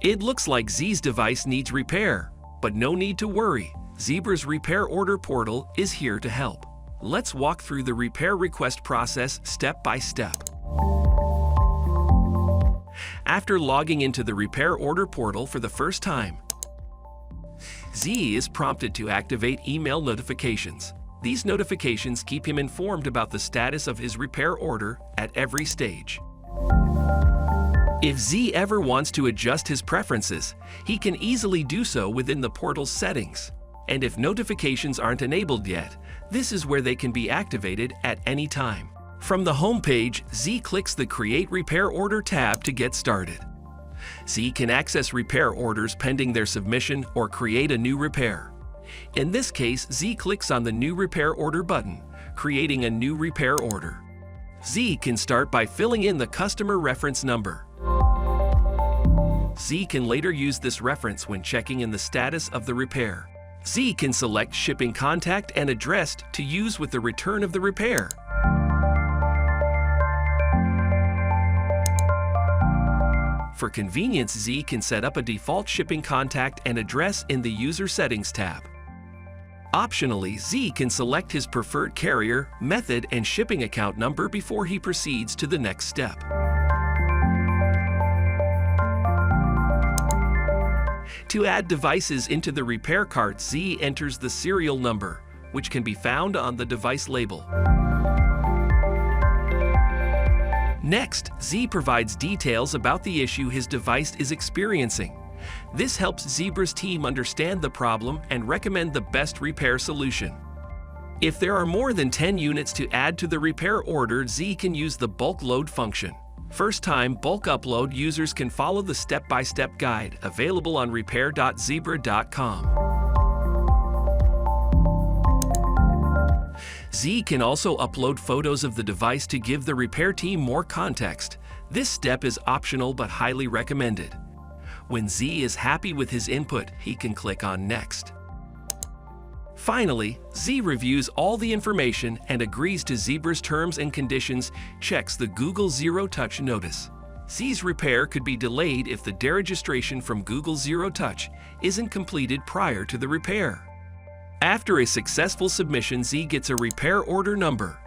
It looks like Z's device needs repair, but no need to worry. Zebra's repair order portal is here to help. Let's walk through the repair request process step by step. After logging into the repair order portal for the first time, Z is prompted to activate email notifications. These notifications keep him informed about the status of his repair order at every stage. If Z ever wants to adjust his preferences, he can easily do so within the portal's settings. And if notifications aren't enabled yet, this is where they can be activated at any time. From the home page, Z clicks the Create Repair Order tab to get started. Z can access repair orders pending their submission or create a new repair. In this case, Z clicks on the New Repair Order button, creating a new repair order. Z can start by filling in the customer reference number. Z can later use this reference when checking in the status of the repair. Z can select shipping contact and address to use with the return of the repair. For convenience, Z can set up a default shipping contact and address in the User Settings tab. Optionally, Z can select his preferred carrier, method, and shipping account number before he proceeds to the next step. To add devices into the repair cart, Z enters the serial number, which can be found on the device label. Next, Z provides details about the issue his device is experiencing. This helps Zebra's team understand the problem and recommend the best repair solution. If there are more than 10 units to add to the repair order, Z can use the bulk load function. First-time bulk upload users can follow the step-by-step guide available on repair.zebra.com. Z can also upload photos of the device to give the repair team more context. This step is optional but highly recommended. When Z is happy with his input, he can click on Next. Finally, Z reviews all the information and agrees to Zebra's terms and conditions, checks the Google Zero Touch notice. Z's repair could be delayed if the deregistration from Google Zero Touch isn't completed prior to the repair. After a successful submission, Z gets a repair order number.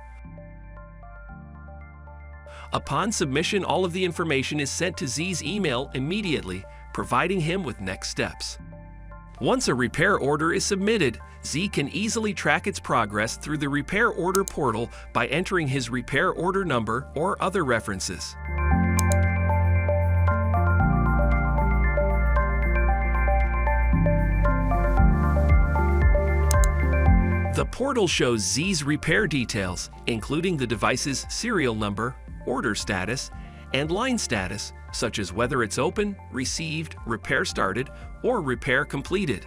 Upon submission, all of the information is sent to Z's email immediately, providing him with next steps. Once a repair order is submitted, Z can easily track its progress through the repair order portal by entering his repair order number or other references. The portal shows Z's repair details, including the device's serial number, order status, and line status, such as whether it's open, received, repair started, or repair completed.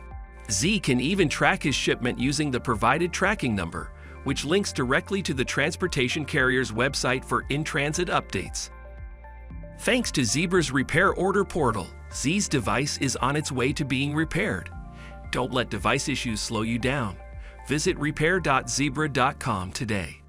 Z can even track his shipment using the provided tracking number, which links directly to the transportation carrier's website for in-transit updates. Thanks to Zebra's repair order portal, Z's device is on its way to being repaired. Don't let device issues slow you down. Visit repair.zebra.com today.